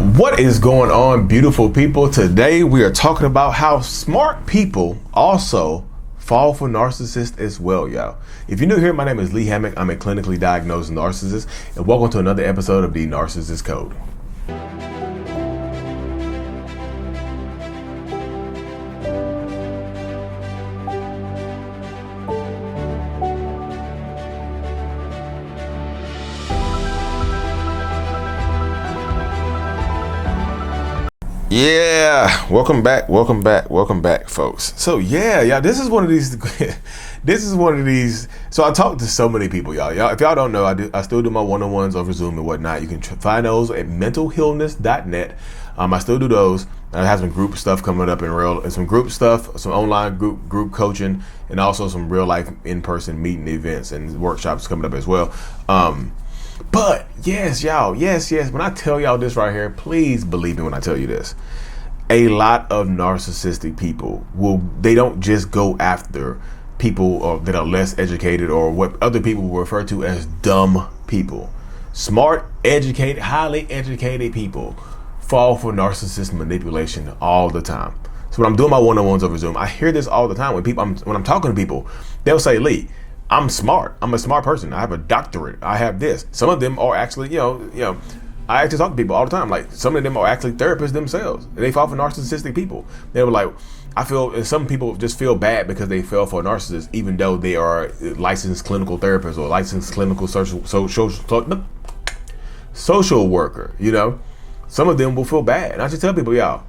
What is going on, beautiful people? Today we are talking about how smart people also fall for narcissists as well, y'all. If you're new here, my name is Lee Hammock. I'm a clinically diagnosed narcissist, and welcome to another episode of the Narcissist Code. Yeah, welcome back, folks. So yeah, this is one of these. So I talk to so many people, y'all. If y'all don't know, I still do my one-on-ones over Zoom and whatnot. You can find those at mentalhealness.net. I still do those. I have some group stuff coming up some group stuff, some online group coaching, and also some real life in-person meeting events and workshops coming up as well. But yes, y'all, yes. When I tell y'all this right here, please believe me when I tell you this. A lot of narcissistic people they don't just go after people that are less educated or what other people will refer to as dumb people. Smart, educated, highly educated people fall for narcissist manipulation all the time. So when I'm doing my one-on-ones over Zoom, I hear this all the time when I'm talking to people. They'll say, Lee, I'm smart. I'm a smart person. I have a doctorate. I have this. Some of them are actually, I actually talk to people all the time. Like, some of them are actually therapists themselves. They fall for narcissistic people. They were like, and some people just feel bad because they fell for a narcissist, even though they are licensed clinical therapists or licensed clinical social worker, Some of them will feel bad. And I just tell people, y'all,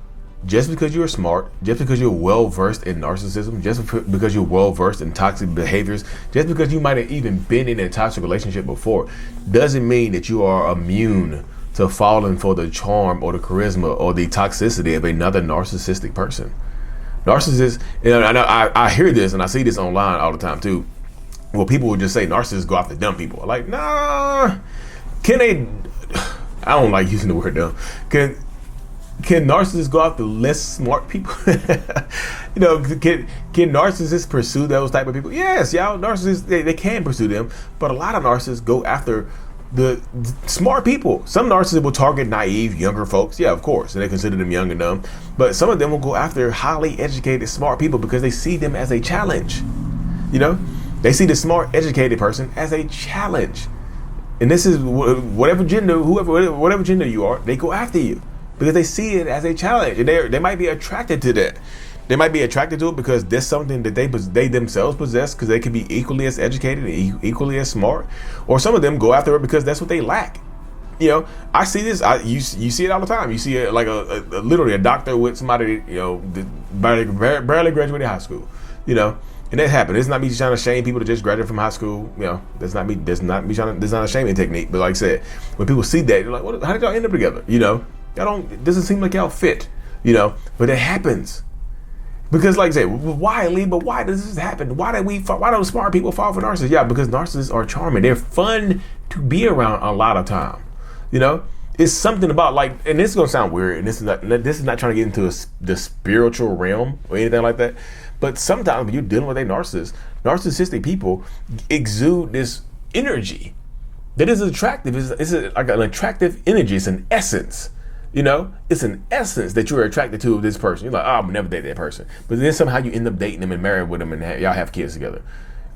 just because you're smart, just because you're well-versed in narcissism, just because you're well-versed in toxic behaviors, just because you might have even been in a toxic relationship before, doesn't mean that you are immune to falling for the charm or the charisma or the toxicity of another narcissistic person. Narcissists, I hear this and I see this online all the time too. Well, people will just say narcissists go after dumb people. Like, nah, I don't like using the word dumb. Can narcissists go after less smart people? Can narcissists pursue those type of people? Yes, y'all, narcissists, they can pursue them, but a lot of narcissists go after the smart people. Some narcissists will target naive, younger folks. Yeah, of course, and they consider them young and dumb. But some of them will go after highly educated, smart people because they see them as a challenge. They see the smart, educated person as a challenge. And this is whatever gender you are, they go after you because they see it as a challenge. And they might be attracted to that. They might be attracted to it because there's something that they themselves possess, because they can be equally as educated and equally as smart. Or some of them go after it because that's what they lack. I see this. You see it all the time. You see it like literally a doctor with somebody that barely graduated high school. And that happens. It's not me trying to shame people that just graduated from high school. That's not me. That's not a shaming technique. But like I said, when people see that, they're like, how did y'all end up together? It doesn't seem like y'all fit. But it happens. Because like I said, why, Lee? But why does this happen? Why do smart people fall for narcissists? Yeah, because narcissists are charming. They're fun to be around a lot of time. It's something about, like, and this is gonna sound weird, and this is not trying to get into the spiritual realm or anything like that. But sometimes when you're dealing with a narcissist, narcissistic people exude this energy that is attractive. It's like an attractive energy. It's an essence. It's an essence that you're attracted to of this person. You're like, I'll never date that person. But then somehow you end up dating them and married with them, and y'all have kids together.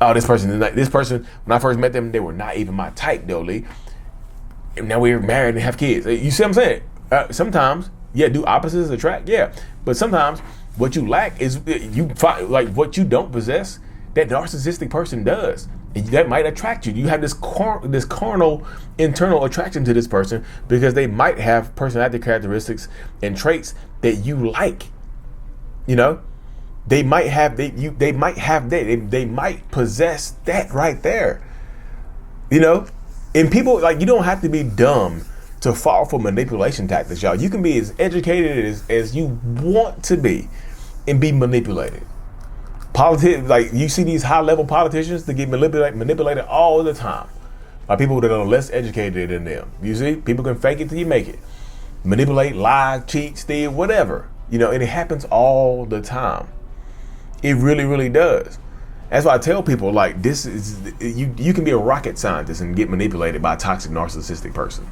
Oh, this person, when I first met them, they were not even my type, though, Lee. And now we're married and have kids. You see what I'm saying? Sometimes, yeah, do opposites attract? Yeah. But sometimes what you lack is you find, like, what you don't possess, that narcissistic person does. And that might attract you. You have this carnal internal attraction to this person because they might have personality characteristics and traits that you like. They might possess that right there. And people, like, you don't have to be dumb to fall for manipulation tactics, y'all. You can be as educated as you want to be and be manipulated. Like, you see these high-level politicians that get manipulated all the time by people that are less educated than them. You see, people can fake it till you make it. Manipulate, lie, cheat, steal, whatever. And it happens all the time. It really, really does. That's why I tell people, like, you can be a rocket scientist and get manipulated by a toxic narcissistic person.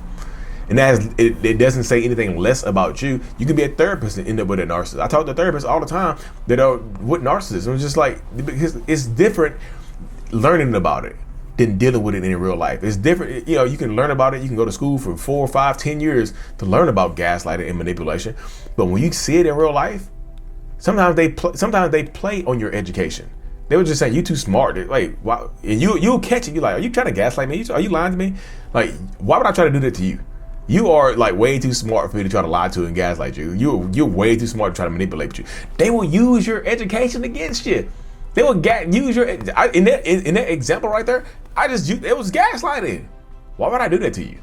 And it doesn't say anything less about you. You can be a therapist and end up with a narcissist. I talk to therapists all the time that are with narcissists. It's just like, because it's different learning about it than dealing with it in real life. It's different. You know, you can learn about it. You can go to school for 4, 5, 10 years to learn about gaslighting and manipulation. But when you see it in real life, sometimes they play on your education. They were just saying, you too smart. Like, why? And you'll catch it. You're like, are you trying to gaslight me? Are you lying to me? Like, why would I try to do that to you? You are like way too smart for me to try to lie to and gaslight you. You're way too smart to try to manipulate you. They will use your education against you. They will use your in that example right there. It was gaslighting. Why would I do that to you?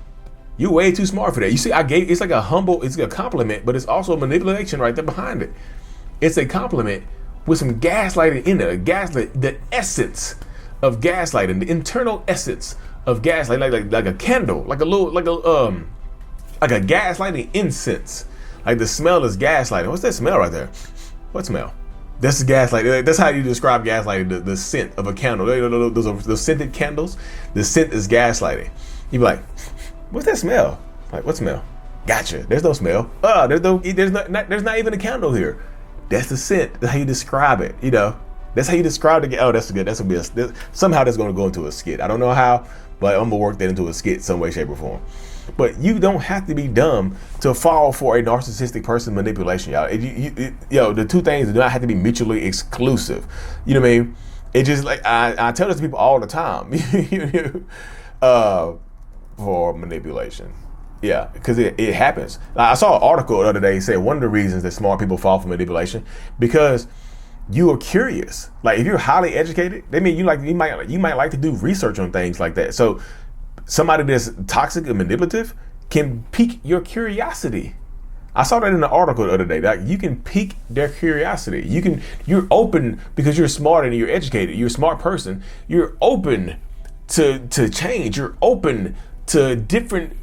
You're way too smart for that. You see, it's like it's a compliment, but it's also a manipulation right there behind it. It's a compliment with some gaslighting in it. The essence of gaslighting, the internal essence of gaslighting, like a candle, like a gaslighting incense. Like the smell is gaslighting. What's that smell right there? What smell? That's gaslighting. That's how you describe gaslighting. The scent of a candle. Those scented candles. The scent is gaslighting. You be like, what's that smell? Like, what smell? Gotcha. There's no smell. There's not even a candle here. That's the scent. That's how you describe it. You know, that's how you describe it. Oh, that's good. That's gonna be somehow that's gonna go into a skit. I don't know how, but I'm gonna work that into a skit some way, shape, or form. But you don't have to be dumb to fall for a narcissistic person manipulation, y'all. The two things do not have to be mutually exclusive. You know what I mean? It just like I tell this to people all the time. For manipulation. Yeah, because it happens. I saw an article the other day say one of the reasons that smart people fall for manipulation because you are curious. Like if you're highly educated, they mean you might like to do research on things like that. So somebody that's toxic and manipulative can pique your curiosity. I saw that in an article the other day. That you can pique their curiosity. You're open because you're smart and you're educated. You're a smart person. You're open to change. You're open to different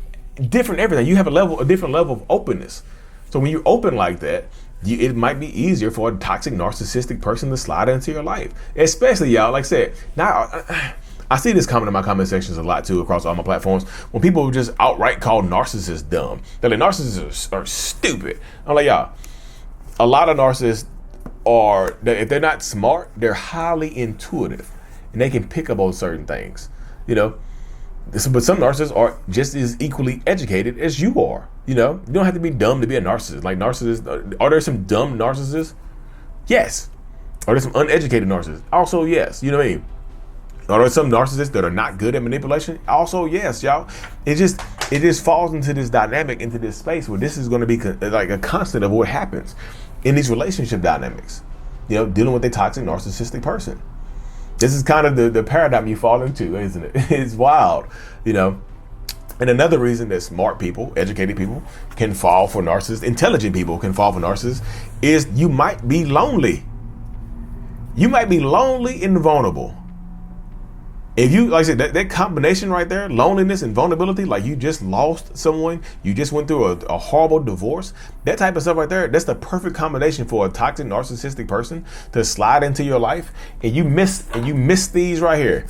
everything. You have a different level of openness. So when you're open like that, it might be easier for a toxic narcissistic person to slide into your life. Especially y'all, like I said, now I see this comment in my comment sections a lot too across all my platforms when people just outright call narcissists dumb. They're like, narcissists are stupid. I'm like, y'all, a lot of narcissists if they're not smart, they're highly intuitive and they can pick up on certain things, you know. But some narcissists are just as equally educated as you are. You know, you don't have to be dumb to be a narcissist. Like narcissists, are there some dumb narcissists? Yes. Are there some uneducated narcissists? Also, yes. You know what I mean? Are there some narcissists that are not good at manipulation? Also, yes, y'all. It just falls into this dynamic, into this space where this is going to be like a constant of what happens in these relationship dynamics. You know, dealing with a toxic narcissistic person. This is kind of the paradigm you fall into, isn't it? It's wild, you know. And another reason that smart people, educated people can fall for narcissists, intelligent people can fall for narcissists, is you might be lonely. You might be lonely and vulnerable. If you, like I said, that combination right there, loneliness and vulnerability, like you just lost someone, you just went through a horrible divorce, that type of stuff right there, that's the perfect combination for a toxic narcissistic person to slide into your life. And you miss these right here.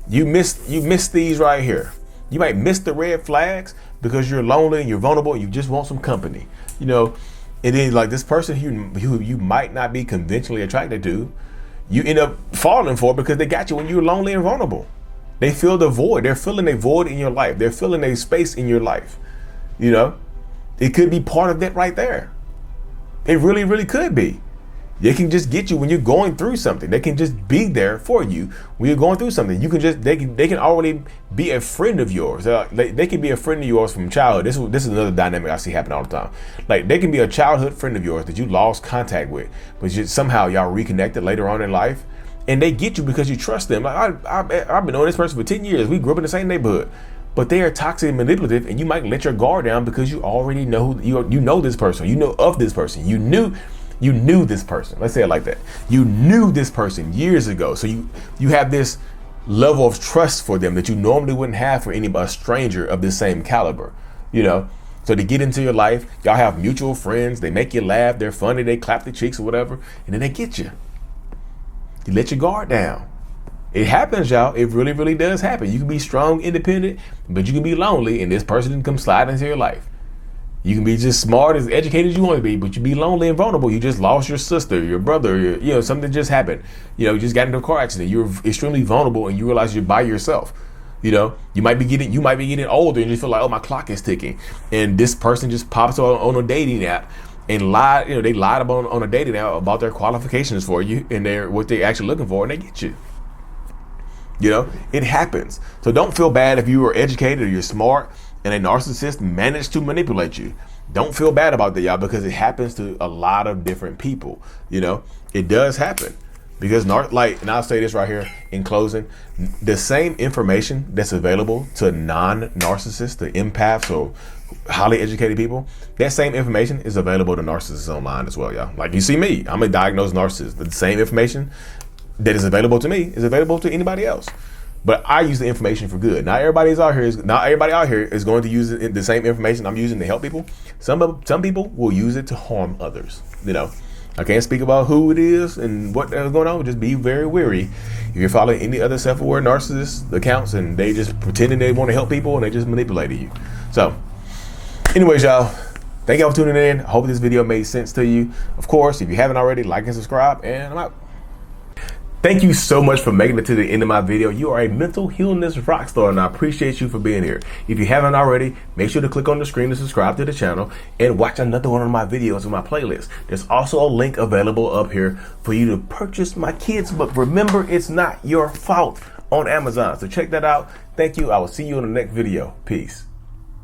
You miss these right here. You might miss the red flags because you're lonely and you're vulnerable and you just want some company, you know. And then like this person who you might not be conventionally attracted to, you end up falling for because they got you when you're lonely and vulnerable. They fill the void. They're filling a void in your life. They're filling a space in your life. You know, it could be part of that right there. It really, really could be. They can just get you when you're going through something. They can just be there for you when you're going through something. You can just they can already be a friend of yours. They can be a friend of yours from childhood. This is another dynamic I see happen all the time. Like they can be a childhood friend of yours that you lost contact with, but somehow y'all reconnected later on in life, and they get you because you trust them. Like I've been knowing this person for 10 years. We grew up in the same neighborhood, but they are toxic and manipulative, and you might let your guard down because you already know you know this person. You know of this person. You knew this person. Let's say it like that. You knew this person years ago. So you have this level of trust for them that you normally wouldn't have for a stranger of the same caliber, you know? So they get into your life, y'all have mutual friends, they make you laugh, they're funny, they clap the cheeks or whatever, and then they get you. You let your guard down. It happens, y'all. It really, really does happen. You can be strong, independent, but you can be lonely, and this person can come slide into your life. You can be just smart, as educated as you want to be, but you be lonely and vulnerable. You just lost your sister, your brother, something just happened. You just got into a car accident. You're extremely vulnerable, and you realize you're by yourself. You might be getting older, and you feel like, oh, my clock is ticking, and this person just pops on a dating app and lied. They lied on a dating app about their qualifications for you and what they're actually looking for, and they get you. It happens. So don't feel bad if you are educated or you're smart and a narcissist managed to manipulate you. Don't feel bad about that, y'all, because it happens to a lot of different people. It does happen. Because and I'll say this right here in closing, the same information that's available to non-narcissists, the empaths or highly educated people, that same information is available to narcissists online as well, y'all. Like you see me, I'm a diagnosed narcissist. The same information that is available to me is available to anybody else. But I use the information for good. Not everybody out here is going to use the same information I'm using to help people. Some people will use it to harm others. I can't speak about who it is and what is going on. Just be very wary if you're following any other self-aware narcissist accounts and they just pretending they want to help people and they just manipulating you. So, anyways, y'all, thank y'all for tuning in. I hope this video made sense to you. Of course, if you haven't already, like and subscribe, and I'm out. Thank you so much for making it to the end of my video. You are a mental healness rock star, and I appreciate you for being here. If you haven't already, make sure to click on the screen to subscribe to the channel and watch another one of my videos in my playlist. There's also a link available up here for you to purchase my kids' book, Remember It's Not Your Fault, on Amazon. So check that out. Thank you. I will see you in the next video. Peace.